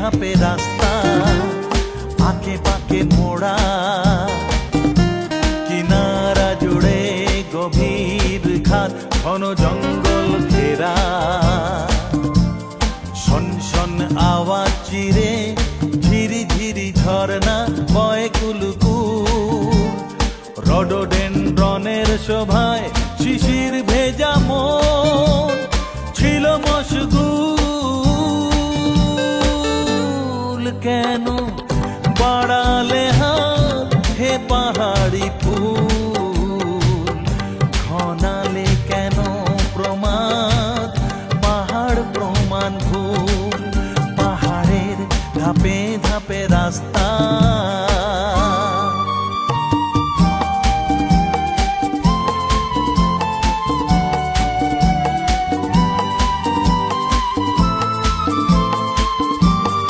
ধাপে রাস্তা, আঁকে পাকে মোড়া, কিনারা জুড়ে গভীর খাদ, ঘন জঙ্গল ঘেরা। শন শন আওয়াজ চিরে ঝিরি ঝিরি ঝর্ণা বয় কুলকুল। রডোডেনড্রনের শোভায় শিশির ভেজা মন ছিল মশগুল। কেন বাড়ালে হাত হে পাহাড়ি ফুল, ঘনালে কেন প্রমাদ পাহাড় প্রমাণ ভুল। পাহাড়ের ধাপে ধাপে রাস্তা,